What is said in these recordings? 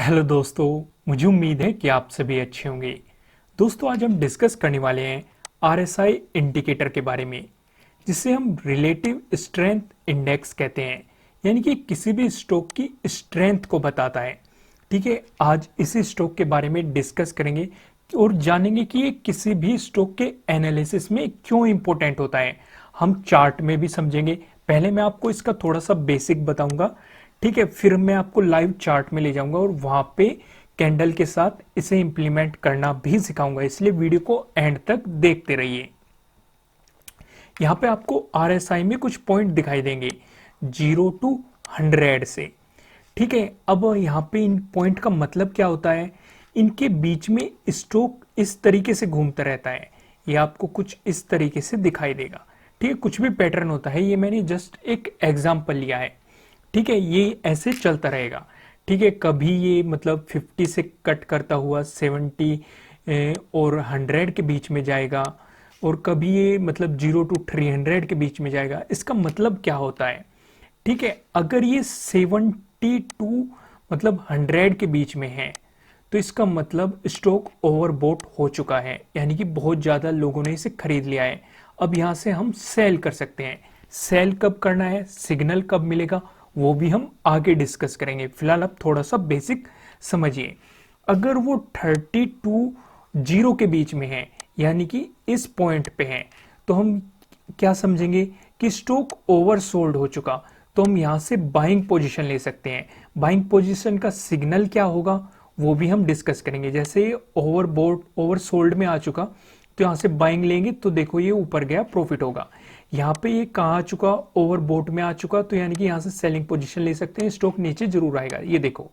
Hello दोस्तों, मुझे उम्मीद है कि आप सभी अच्छे होंगे। दोस्तों, आज हम डिस्कस करने वाले हैं आरएसआई इंडिकेटर के बारे में, जिसे हम रिलेटिव स्ट्रेंथ इंडेक्स कहते हैं, यानी कि किसी भी स्टॉक की स्ट्रेंथ को बताता है। ठीक है, आज इसी स्टॉक के बारे में डिस्कस करेंगे और जानेंगे कि ये किसी भी स्टॉक के एनालिसिस में क्यों इंपॉर्टेंट होता है। हम चार्ट में भी समझेंगे। पहले मैं आपको इसका थोड़ा सा बेसिक बताऊंगा, ठीक है, फिर मैं आपको लाइव चार्ट में ले जाऊंगा और वहां पे कैंडल के साथ इसे इंप्लीमेंट करना भी सिखाऊंगा, इसलिए वीडियो को एंड तक देखते रहिए। यहाँ पे आपको आरएसआई में कुछ पॉइंट दिखाई देंगे 0 to 100 से। ठीक है, अब यहाँ पे इन पॉइंट का मतलब क्या होता है, इनके बीच में स्टॉक इस तरीके से घूमता रहता है। ये आपको कुछ इस तरीके से दिखाई देगा। ठीक है, कुछ भी पैटर्न होता है, ये मैंने जस्ट एक एग्जाम्पल लिया है। ठीक है, ये ऐसे चलता रहेगा। ठीक है, कभी ये मतलब 50 से कट करता हुआ 70 और 100 के बीच में जाएगा, और कभी ये मतलब 0 to 300 के बीच में जाएगा। इसका मतलब क्या होता है, ठीक है, अगर ये 72 मतलब 100 के बीच में है तो इसका मतलब स्टॉक ओवरबॉट हो चुका है, यानी कि बहुत ज्यादा लोगों ने इसे खरीद लिया है। अब यहां से हम सेल कर सकते हैं। सेल कब करना है, सिग्नल कब मिलेगा, वो भी हम आगे डिस्कस करेंगे। फिलहाल आप थोड़ा सा बेसिक समझिए। अगर वो 32 जीरो के बीच में है, यानी कि इस पॉइंट पे है, तो हम क्या समझेंगे कि स्टॉक ओवरसोल्ड हो चुका, तो हम यहां से बाइंग पोजीशन ले सकते हैं। बाइंग पोजीशन का सिग्नल क्या होगा वो भी हम डिस्कस करेंगे। जैसे ओवरबोट ओवरसोल्ड में आ चुका तो यहां से बाइंग लेंगे तो देखो ये ऊपर गया, प्रॉफिट होगा। यहाँ पे ये कहाँ आ चुका, ओवरबोट में आ चुका, तो यानी कि यहाँ से सेलिंग पोजीशन ले सकते हैं। स्टॉक नीचे जरूर आएगा, ये देखो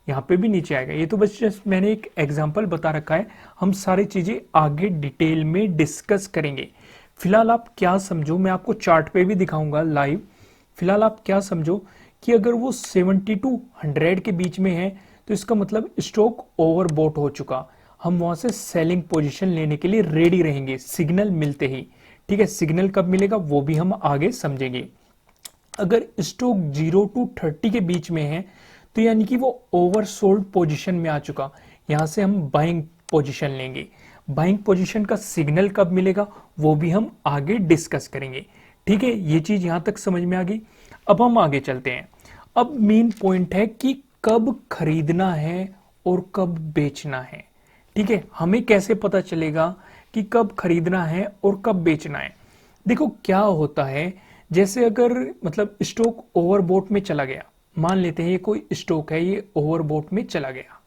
यहाँ पे भी नीचे आएगा। ये तो बस जस्ट मैंने एक एग्जांपल बता रखा है, हम सारी चीजें आगे डिटेल में डिस्कस करेंगे। फिलहाल आप क्या समझो, मैं आपको चार्ट पे भी दिखाऊंगा लाइव। फिलहाल आप क्या समझो कि अगर वो 70 to 100 के बीच में है तो इसका मतलब स्टॉक ओवरबॉट हो चुका। हम वहां से सेलिंग पोजीशन लेने के लिए रेडी रहेंगे सिग्नल मिलते ही। ठीक है, सिग्नल कब मिलेगा वो भी हम आगे समझेंगे। अगर स्टॉक 0 to 30 के बीच में है तो यानी कि वो ओवरसोल्ड पोजीशन में आ चुका। यहां से हम बाइंग पोजीशन लेंगे। बाइंग पोजीशन का सिग्नल कब मिलेगा वो भी हम आगे डिस्कस करेंगे। ठीक है, ये चीज यहां तक समझ में आ गई। अब हम आगे चलते हैं। अब मेन पॉइंट है कि कब खरीदना है और कब बेचना है। ठीक है, हमें कैसे पता चलेगा कि कब खरीदना है और कब बेचना है। देखो क्या होता है, जैसे अगर मतलब स्टॉक ओवरबॉट में चला गया, मान लेते हैं ये कोई स्टॉक है, ये ओवरबॉट में चला गया।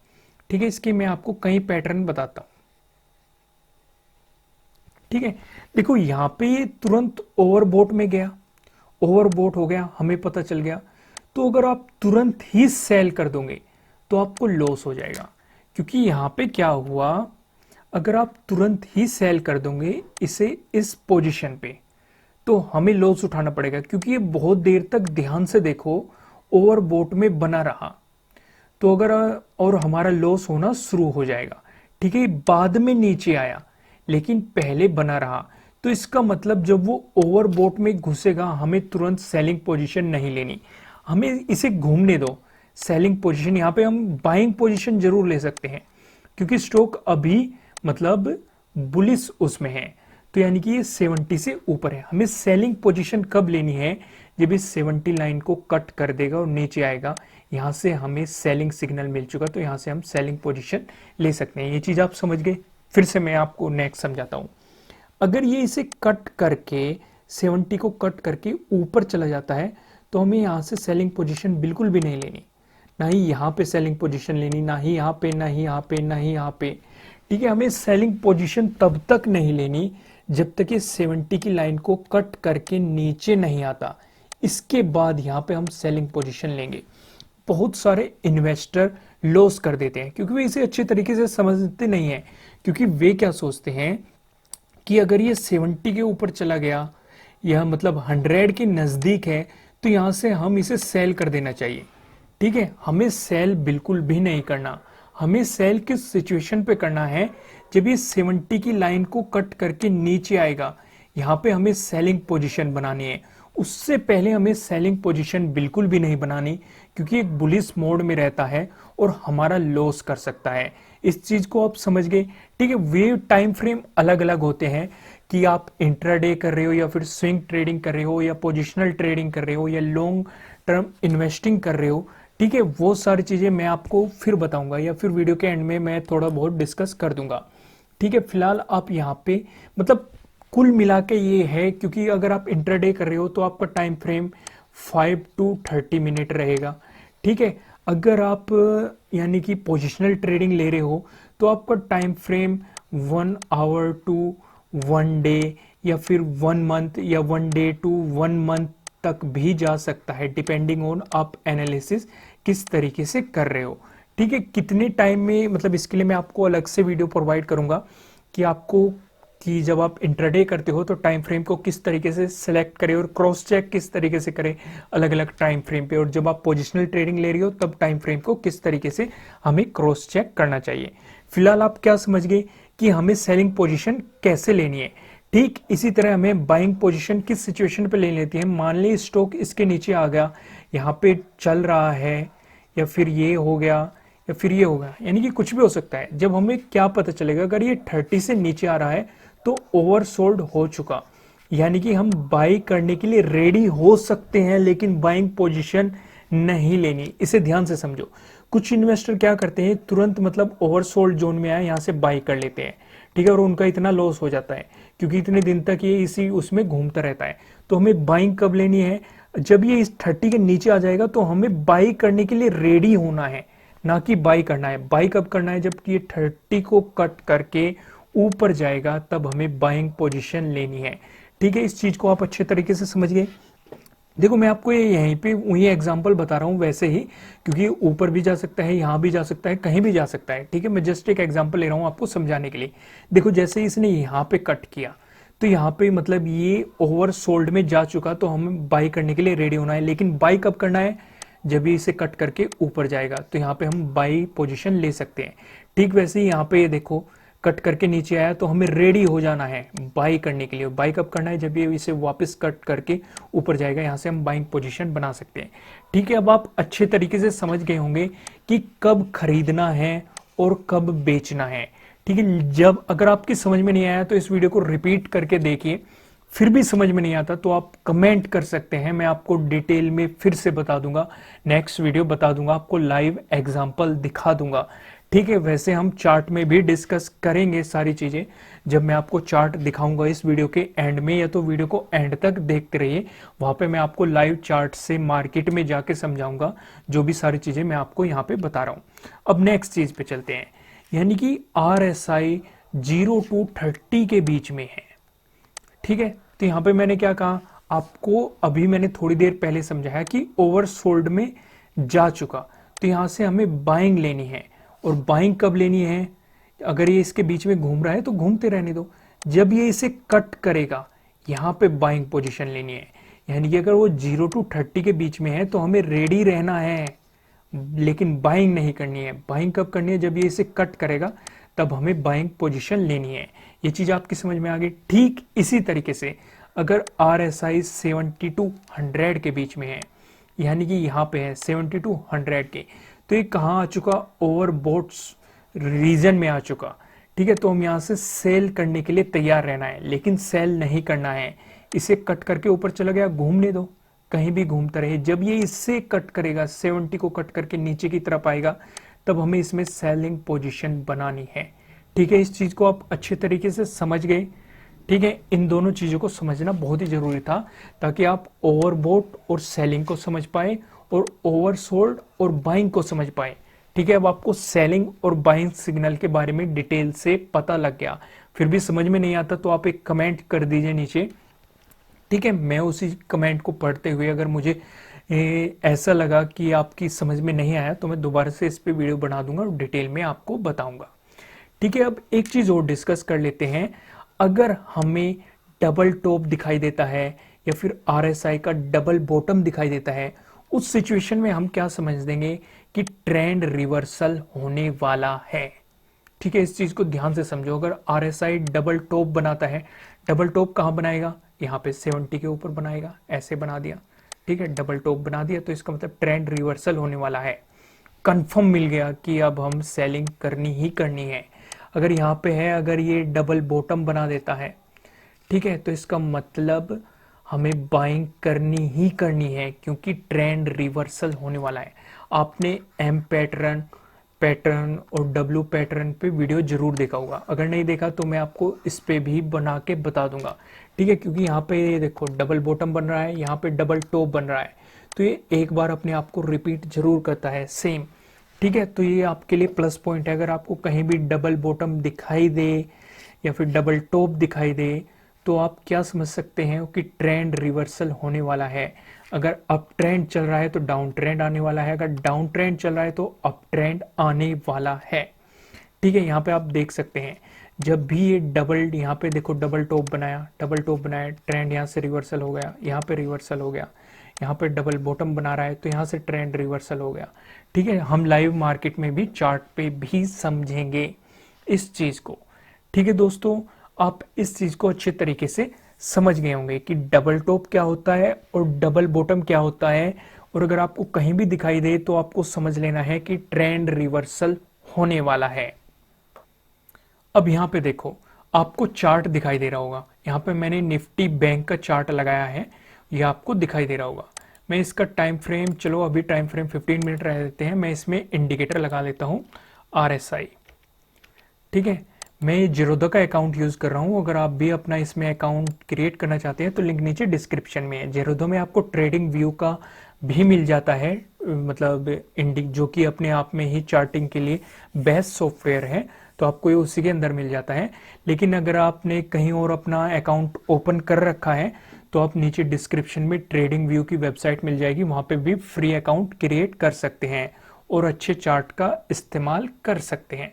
ठीक है, इसके मैं आपको कई पैटर्न बताता हूं। ठीक है, देखो यहां पे ये तुरंत ओवरबॉट में गया, ओवरबॉट हो गया, हमें पता चल गया। तो अगर आप तुरंत ही सेल कर दोगे तो आपको लॉस हो जाएगा, क्योंकि यहां पे क्या हुआ, अगर आप तुरंत ही सेल कर दोगे इसे इस पोजीशन पे तो हमें लॉस उठाना पड़ेगा, क्योंकि ये बहुत देर तक ध्यान से देखो ओवरबॉट में बना रहा। तो अगर और हमारा लॉस होना शुरू हो जाएगा। ठीक है, बाद में नीचे आया लेकिन पहले बना रहा, तो इसका मतलब जब वो ओवरबॉट में घुसेगा हमें तुरंत सेलिंग पोजीशन नहीं लेनी, हमें इसे घूमने दो। सेलिंग पोजीशन यहाँ पे हम बाइंग पोजीशन जरूर ले सकते हैं, क्योंकि स्टॉक अभी मतलब बुलिस उसमें है, तो यानी कि ये 70 से ऊपर है। हमें सेलिंग पोजीशन कब लेनी है, जब इस 70 लाइन को कट कर देगा और नीचे आएगा, यहां से हमें सेलिंग सिग्नल मिल चुका, तो यहां से हम सेलिंग पोजीशन ले सकते हैं। ये चीज आप समझ गए। फिर से मैं आपको नेक्स्ट समझाता हूं। अगर ये इसे कट करके 70 को कट करके ऊपर चला जाता है तो हमें यहां से सेलिंग पोजीशन बिल्कुल भी नहीं लेनी, ना ही यहां पे सेलिंग पोजीशन लेनी, ना ही यहां पे, ना ही यहां पे, ना ही यहां पे। ठीक है, हमें सेलिंग पोजीशन तब तक नहीं लेनी जब तक ये 70 की लाइन को कट करके नीचे नहीं आता। इसके बाद यहां पे हम सेलिंग पोजीशन लेंगे। बहुत सारे इन्वेस्टर लॉस कर देते हैं क्योंकि वे इसे अच्छे तरीके से समझते नहीं है। क्योंकि वे क्या सोचते हैं कि अगर ये 70 के ऊपर चला गया, यह मतलब 100 के नजदीक है, तो यहां से हम इसे सेल कर देना चाहिए। ठीक है, हमें सेल बिल्कुल भी नहीं करना। हमें सेल किस सिचुएशन पे करना है, जब ये 70 की लाइन को कट करके नीचे आएगा, यहां पे हमें सेलिंग पोजीशन बनानी है। उससे पहले हमें सेलिंग पोजीशन बिल्कुल भी नहीं बनानी, क्योंकि एक बुलिश मोड में रहता है और हमारा लॉस कर सकता है। इस चीज को आप समझ गए। ठीक है, वे टाइम फ्रेम अलग अलग होते हैं कि आप इंट्राडे कर रहे हो या फिर स्विंग ट्रेडिंग कर रहे हो या पोजिशनल ट्रेडिंग कर रहे हो या लॉन्ग टर्म इन्वेस्टिंग कर रहे हो। ठीक है, वो सारी चीजें मैं आपको फिर बताऊंगा या फिर वीडियो के एंड में मैं थोड़ा बहुत डिस्कस कर दूंगा। ठीक है, फिलहाल आप यहाँ पे मतलब कुल मिला के ये है, क्योंकि अगर आप इंटरडे कर रहे हो तो आपका टाइम फ्रेम 5 to 30 मिनट रहेगा। ठीक है, अगर आप यानी कि पोजिशनल ट्रेडिंग ले रहे हो तो आपका time frame 1 hour to 1 day या फिर 1 मंथ या 1 डे टू 1 मंथ तक भी जा सकता है, डिपेंडिंग ऑन आप एनालिसिस किस तरीके से कर रहे हो। ठीक है, कितने टाइम में, मतलब इसके लिए मैं आपको अलग से वीडियो प्रोवाइड करूंगा कि आपको कि जब आप इंट्राडे करते हो तो टाइम फ्रेम को किस तरीके से सिलेक्ट करें और क्रॉस चेक किस तरीके से करें अलग अलग टाइम फ्रेम पे, और जब आप पोजिशनल ट्रेडिंग ले रही हो तब टाइम फ्रेम को किस तरीके से हमें क्रॉस चेक करना चाहिए। फिलहाल आप क्या समझ गए कि हमें सेलिंग पोजीशन कैसे लेनी है। ठीक इसी तरह हमें बाइंग पोजीशन किस सिचुएशन पे ले लेती है। मान ली स्टॉक इसके नीचे आ गया, यहाँ पे चल रहा है, या फिर ये हो गया या फिर ये होगा, यानी कि कुछ भी हो सकता है। जब हमें क्या पता चलेगा, अगर ये 30 से नीचे आ रहा है तो ओवरसोल्ड हो चुका, यानी कि हम बाई करने के लिए रेडी हो सकते हैं, लेकिन बाइंग पोजीशन नहीं लेनी। इसे ध्यान से समझो। कुछ इन्वेस्टर क्या करते हैं, तुरंत मतलब ओवरसोल्ड जोन में आए, यहाँ से बाई कर लेते हैं। ठीक है, और उनका इतना लॉस हो जाता है क्योंकि इतने दिन तक ये इसी उसमें घूमता रहता है। तो हमें बाइंग कब लेनी है, जब ये इस 30 के नीचे आ जाएगा तो हमें बाई करने के लिए रेडी होना है, ना कि बाई करना है। बाई कब करना है, जब ये 30 को कट करके ऊपर जाएगा तब हमें बाइंग पोजीशन लेनी है। ठीक है, इस चीज को आप अच्छे तरीके से समझ गए। देखो मैं आपको ये यहीं पे वही एग्जांपल बता रहा हूँ वैसे ही, क्योंकि ऊपर भी जा सकता है, यहाँ भी जा सकता है, कहीं भी जा सकता है। ठीक है, मैं जस्ट एक एग्जांपल ले रहा हूँ आपको समझाने के लिए। देखो जैसे ही इसने यहाँ पे कट किया तो यहाँ पे मतलब ये ओवर सोल्ड में जा चुका, तो हमें बाई करने के लिए रेडी होना है। लेकिन बाई कब करना है, जब ये इसे कट करके ऊपर जाएगा तो यहाँ पे हम बाई पोजिशन ले सकते हैं। ठीक वैसे ही यहाँ पे ये देखो कट करके नीचे आया तो हमें रेडी हो जाना है बाई करने के लिए। बाई कब करना है, जब ये इसे वापस कट करके ऊपर जाएगा, यहाँ से हम बाइंग पोजीशन बना सकते हैं। ठीक है, अब आप अच्छे तरीके से समझ गए होंगे कि कब खरीदना है और कब बेचना है। ठीक है, जब अगर आपकी समझ में नहीं आया तो इस वीडियो को रिपीट करके देखिए, फिर भी समझ में नहीं आता तो आप कमेंट कर सकते हैं, मैं आपको डिटेल में फिर से बता दूंगा, नेक्स्ट वीडियो बता दूंगा, आपको लाइव एग्जांपल दिखा दूंगा। ठीक है, वैसे हम चार्ट में भी डिस्कस करेंगे सारी चीजें, जब मैं आपको चार्ट दिखाऊंगा इस वीडियो के एंड में, या तो वीडियो को एंड तक देखते रहिए, वहां पे मैं आपको लाइव चार्ट से मार्केट में जाके समझाऊंगा जो भी सारी चीजें मैं आपको यहाँ पे बता रहा हूँ। अब नेक्स्ट चीज पे चलते हैं, यानी कि RSI 0 to 30 के बीच में है। ठीक है, तो यहाँ पे मैंने क्या कहा आपको, अभी मैंने थोड़ी देर पहले समझाया कि ओवरसोल्ड में जा चुका, तो यहां से हमें बाइंग लेनी है। और बाइंग कब लेनी है, अगर ये इसके बीच में घूम रहा है तो घूमते रहने दो, जब ये इसे कट करेगा यहाँ पे बाइंग पोजीशन लेनी है। यानी कि अगर वो 0 to 30 के बीच में है तो हमें रेडी रहना है, लेकिन बाइंग नहीं करनी है। बाइंग कब करनी है, जब ये इसे कट करेगा तब हमें बाइंग पोजीशन लेनी है। ये चीज आपकी समझ में आ गई। ठीक इसी तरीके से अगर RSI 70 to 100 के बीच में है, यानी कि यहाँ पे है 70 to 100 के, तो ये कहाँ आ चुका, ओवरबॉट्स रीजन में आ चुका। ठीक है, तो हम यहाँ से सेल करने के लिए तैयार रहना है, लेकिन सेल नहीं करना है। इसे कट करके ऊपर चला गया, घूमने दो, कहीं भी घूमता रहे। जब ये इससे कट करेगा, 70 को कट करके नीचे की तरफ आएगा, तब हमें इसमें सेलिंग पोजीशन बनानी है। ठीक है, इस चीज को आप अच्छे तरीके से समझ गए। ठीक है, इन दोनों चीजों को समझना बहुत ही जरूरी था, ताकि आप ओवरबॉट और सेलिंग को समझ पाए और ओवरसोल्ड और बाइंग को समझ पाए। ठीक है, अब आपको सेलिंग और बाइंग सिग्नल के बारे में डिटेल से पता लग गया। फिर भी समझ में नहीं आता तो आप एक कमेंट कर दीजिए नीचे। ठीक है, मैं उसी कमेंट को पढ़ते हुए अगर मुझे ऐसा लगा कि आपकी समझ में नहीं आया तो मैं दोबारा से इस पे वीडियो बना दूंगा और डिटेल में आपको बताऊंगा। ठीक है, अब एक चीज और डिस्कस कर लेते हैं। अगर हमें डबल टॉप दिखाई देता है या फिर RSI का डबल बॉटम दिखाई देता है, उस सिचुएशन में हम क्या समझ देंगे कि ट्रेंड रिवर्सल होने वाला है। ठीक है, इस चीज को ध्यान से समझो। अगर RSI डबल टॉप बनाता है, डबल टॉप कहां बनाएगा, यहाँ पे 70 के ऊपर बनाएगा, ऐसे बना दिया, ठीक है, डबल टॉप बना दिया, तो इसका मतलब ट्रेंड रिवर्सल होने वाला है। कंफर्म मिल गया कि अब हम सेलिंग करनी ही करनी है। अगर यहाँ पे है, अगर ये डबल बॉटम बना देता है, ठीक है, तो इसका मतलब हमें बाइंग करनी ही करनी है, क्योंकि ट्रेंड रिवर्सल होने वाला है। आपने एम पैटर्न पैटर्न और डब्ल्यू पैटर्न पे वीडियो जरूर देखा होगा, अगर नहीं देखा तो मैं आपको इस पे भी बना के बता दूंगा, ठीक है, क्योंकि यहाँ पे ये देखो डबल बॉटम बन रहा है, यहाँ पे डबल टॉप बन रहा है, तो ये एक बार अपने आप को रिपीट जरूर करता है सेम, ठीक है, तो ये आपके लिए प्लस पॉइंट है। अगर आपको कहीं भी डबल बॉटम दिखाई दे या फिर डबल टॉप दिखाई दे, तो आप क्या समझ सकते हैं कि ट्रेंड रिवर्सल होने वाला है। अगर अप ट्रेंड चल रहा है तो डाउन ट्रेंड आने वाला है, अगर डाउन ट्रेंड चल रहा है तो अप ट्रेंड आने वाला है, ठीक है। यहाँ पे आप देख सकते हैं, जब भी ये डबल, यहाँ पे देखो डबल टॉप बनाया, डबल टॉप बनाया, ट्रेंड यहाँ से रिवर्सल हो गया, यहाँ पे रिवर्सल हो गया, यहाँ पे डबल बॉटम बना रहा है तो यहाँ से ट्रेंड रिवर्सल हो गया, ठीक है। हम लाइव मार्केट में भी चार्ट पे भी समझेंगे इस चीज को, ठीक है दोस्तों। आप इस चीज को अच्छे तरीके से समझ गए होंगे कि डबल टॉप क्या होता है और डबल बॉटम क्या होता है, और अगर आपको कहीं भी दिखाई दे तो आपको समझ लेना है कि ट्रेंड रिवर्सल होने वाला है। अब यहाँ पे देखो, आपको चार्ट दिखाई दे रहा होगा, यहाँ पे मैंने निफ्टी बैंक का चार्ट लगाया है, ये आपको दिखाई दे रहा होगा। मैं इसका टाइम फ्रेम, चलो अभी टाइम फ्रेम 15 मिनट रह देते हैं, मैं इसमें इंडिकेटर लगा लेता हूँ RSI, ठीक है। मैं ये जीरोधा का अकाउंट यूज कर रहा हूँ, अगर आप भी अपना इसमें अकाउंट क्रिएट करना चाहते हैं तो लिंक नीचे डिस्क्रिप्शन में है। जीरोधा में आपको ट्रेडिंग व्यू का भी मिल जाता है, मतलब जो कि अपने आप में ही चार्टिंग के लिए बेस्ट सॉफ्टवेयर है, तो आपको ये उसी के अंदर मिल जाता है। लेकिन अगर आपने कहीं और अपना अकाउंट ओपन कर रखा है तो आप नीचे डिस्क्रिप्शन में ट्रेडिंग व्यू की वेबसाइट मिल जाएगी, वहां पे भी फ्री अकाउंट क्रिएट कर सकते हैं और अच्छे चार्ट का इस्तेमाल कर सकते हैं,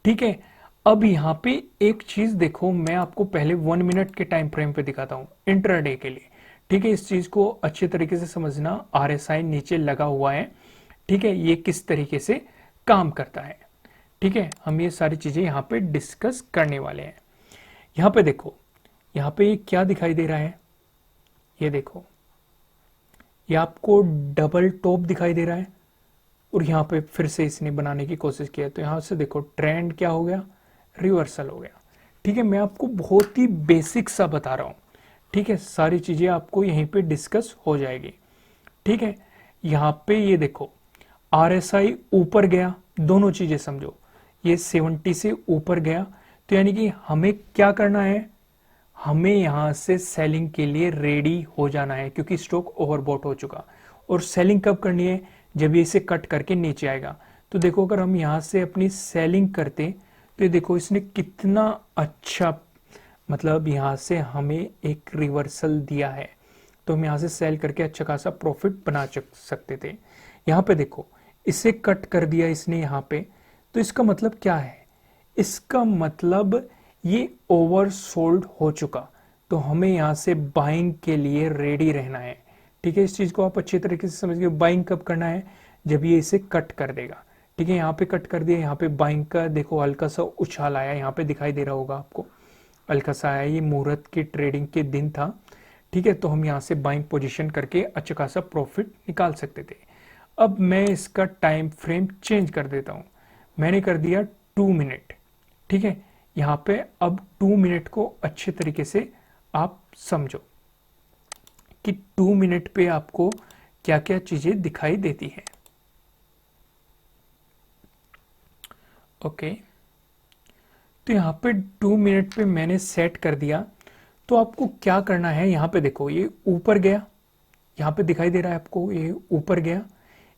ठीक है। अब यहाँ पे एक चीज देखो, मैं आपको पहले 1 मिनट के टाइम फ्रेम पे दिखाता हूँ इंट्राडे के लिए, ठीक है। इस चीज को अच्छे तरीके से समझना, RSI नीचे लगा हुआ है, ठीक है, ये किस तरीके से काम करता है, ठीक है। हम ये सारी चीजें यहाँ पे डिस्कस करने वाले हैं। यहाँ पे देखो, यहाँ पे क्या दिखाई दे रहा है, ये देखो, ये आपको डबल टॉप दिखाई दे रहा है, और यहाँ पे फिर से इसने बनाने की कोशिश किया, तो यहाँ से देखो ट्रेंड क्या हो गया, रिवर्सल हो गया, ठीक है। मैं आपको बहुत ही बेसिक सा बता रहा हूं, ठीक है, सारी चीजें आपको यहीं पे डिस्कस हो जाएगी, ठीक है। यहाँ पे ये देखो RSI ऊपर गया, दोनों चीजें समझो, ये 70 से ऊपर गया, तो यानी कि हमें क्या करना है, हमें यहां से सेलिंग के लिए रेडी हो जाना है, क्योंकि स्टॉक ओवरबॉट हो चुका। और सेलिंग कब करनी है, जब ये इसे कट करके नीचे आएगा। तो देखो, अगर हम यहां से अपनी सेलिंग करते तो ये देखो इसने कितना अच्छा, मतलब यहां से हमें एक रिवर्सल दिया है, तो हम यहां से सेल करके अच्छा खासा प्रॉफिट बना सकते थे। यहाँ पे देखो, इसे कट कर दिया इसने यहाँ पे, तो इसका मतलब क्या है, इसका मतलब ये ओवरसोल्ड हो चुका, तो हमें यहाँ से बाइंग के लिए रेडी रहना है, ठीक है। इस चीज को आप अच्छी तरीके से समझिए, बाइंग कब करना है, जब ये इसे कट कर देगा, ठीक है। यहाँ पे कट कर दिया, यहाँ पे बाइंग का देखो हल्का सा उछाल आया, यहाँ पे दिखाई दे रहा होगा आपको, हल्का सा आया, ये मुहूर्त के ट्रेडिंग के दिन था, ठीक है। तो हम यहाँ से बाइंग पोजीशन करके अच्छा खासा प्रॉफिट निकाल सकते थे। अब मैं इसका टाइम फ्रेम चेंज कर देता हूँ, मैंने कर दिया 2 मिनट, ठीक है। यहाँ पे अब 2 मिनट को अच्छे तरीके से आप समझो कि 2 मिनट पे आपको क्या क्या चीजें दिखाई देती हैं, ओके। तो यहाँ पे 2 मिनट पे मैंने सेट कर दिया, तो आपको क्या करना है, यहाँ पे देखो ये ऊपर गया, यहाँ पे दिखाई दे रहा है आपको, ये ऊपर गया,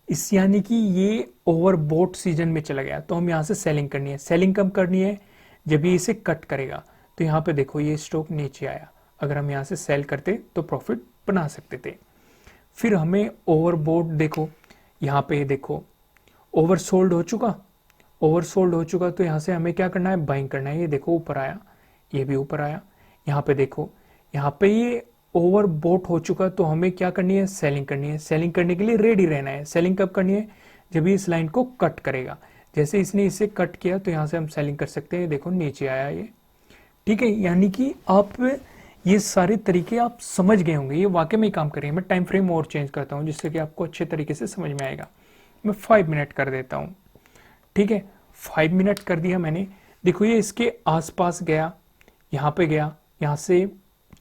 इस यानी कि ये ओवरबॉट सीजन में चला गया, तो हम यहाँ से सेलिंग करनी है। सेलिंग कब करनी है, जब ये इसे कट करेगा। तो यहाँ पे देखो ये स्टॉक नीचे आया, अगर हम यहाँ से सेल करते तो प्रॉफिट बना सकते थे। फिर हमें ओवरबॉट देखो, यहाँ पे देखो ओवरसोल्ड हो चुका, ओवरसोल्ड हो चुका, तो यहाँ से हमें क्या करना है, बाइंग करना है। ये देखो ऊपर आया, ये भी ऊपर आया, यहाँ पे देखो, यहाँ पे ये ओवरबॉट हो चुका, तो हमें क्या करनी है, सेलिंग करनी है। सेलिंग करने के लिए रेडी रहना है। सेलिंग कब करनी है, जब ये इस लाइन को कट करेगा, जैसे इसने इसे कट किया तो यहाँ से हम सेलिंग कर सकते हैं। देखो नीचे आया ये, ठीक है। यानी कि आप ये सारे तरीके आप समझ गए होंगे, ये वाकई में काम करेंगे। मैं टाइम फ्रेम और चेंज करता हूँ जिससे कि आपको अच्छे तरीके से समझ में आएगा। मैं 5 मिनट कर देता हूँ, ठीक है। 5 मिनट कर दिया मैंने। देखो ये इसके आसपास गया, यहाँ पे गया, यहाँ से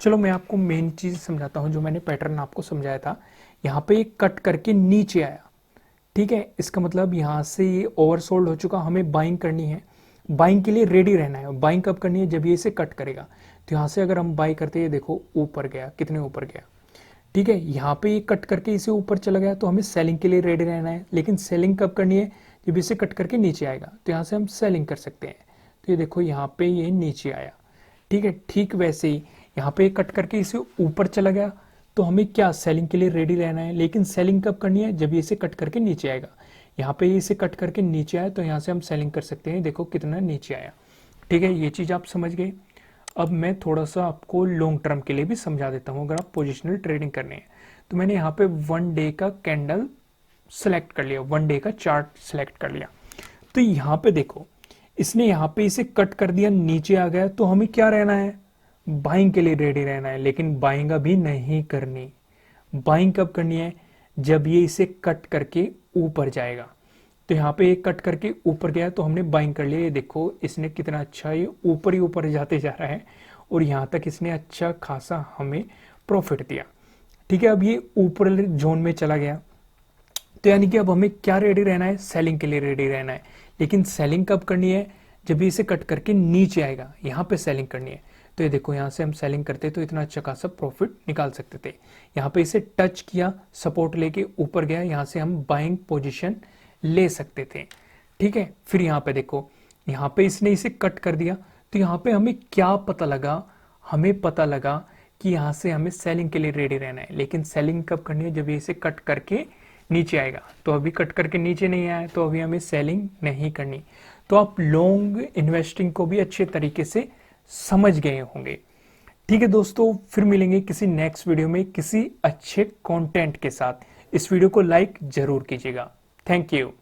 चलो मैं आपको मेन चीज़ समझाता हूँ जो मैंने पैटर्न आपको समझाया था। यहाँ पे कट करके नीचे आया, ठीक है। इसका मतलब यहाँ से ये ओवरसोल्ड हो चुका, हमें बाइंग करनी है। बाइंग के लिए रेडी रहना है। बाइंग कब करनी है? जब ये इसे कट करेगा। तो यहाँ से अगर हम बाई करते हैं, देखो ऊपर गया, कितने ऊपर गया, ठीक है। यहाँ पे ये कट करके इसे ऊपर चला गया, तो हमें सेलिंग के लिए रेडी रहना है। लेकिन सेलिंग कब करनी है? जब इसे कट करके नीचे आएगा। तो यहाँ से हम सेलिंग कर सकते हैं। तो ये देखो यहाँ पे ये नीचे आया, ठीक है। ठीक वैसे ही यहाँ पे कट करके इसे ऊपर चला गया, तो हमें क्या सेलिंग के लिए रेडी रहना है। लेकिन सेलिंग कब करनी है? जब ये इसे कट करके नीचे आएगा। यहाँ पे इसे कट करके नीचे आया, तो यहाँ से हम सेलिंग कर सकते हैं। देखो कितना नीचे आया, ठीक है। ये चीज़ आप समझ गए। अब मैं थोड़ा सा आपको लॉन्ग टर्म के लिए भी समझा देता हूँ। अगर आप पोजिशनल ट्रेडिंग करनी है तो मैंने यहाँ पे 1 डे का कैंडल सेलेक्ट कर लिया, 1 डे का चार्ट सेलेक्ट कर लिया। तो यहाँ पे देखो इसने यहाँ पे इसे कट कर दिया, नीचे आ गया। तो हमें क्या रहना है? बाइंग के लिए रेडी रहना है। लेकिन बाइंग अभी नहीं करनी। बाइंग कब करनी है? जब ये इसे कट करके ऊपर जाएगा। तो यहाँ पे एक कट करके ऊपर गया, तो हमने बाइंग कर लिया। ये देखो इसने कितना अच्छा ये ऊपर ही ऊपर जाते जा रहा है, और यहाँ तक इसने अच्छा खासा हमें प्रॉफिट दिया, ठीक है। अब ये ऊपर जोन में चला गया, तो यानी कि अब हमें क्या रेडी रहना है? सेलिंग के लिए रेडी रहना है। लेकिन सेलिंग कब करनी है? जब इसे कट करके नीचे आएगा, यहाँ पे सेलिंग करनी है। तो ये देखो यहाँ से हम सेलिंग करते तो इतना अच्छा खासा प्रॉफिट निकाल सकते थे। यहाँ पे इसे टच किया, सपोर्ट लेके ऊपर गया, यहाँ से हम बाइंग पोजीशन ले सकते थे, ठीक है। फिर यहाँ पे देखो, यहाँ पे इसने इसे कट कर दिया। तो यहाँ पे हमें क्या पता लगा? हमें पता लगा कि यहाँ से हमें सेलिंग के लिए रेडी रहना है। लेकिन सेलिंग कब करनी है? जब इसे कट करके नीचे आएगा। तो अभी कट करके नीचे नहीं आया, तो अभी हमें सेलिंग नहीं करनी। तो आप लॉन्ग इन्वेस्टिंग को भी अच्छे तरीके से समझ गए होंगे, ठीक है दोस्तों। फिर मिलेंगे किसी नेक्स्ट वीडियो में किसी अच्छे कंटेंट के साथ। इस वीडियो को लाइक जरूर कीजिएगा। Thank you.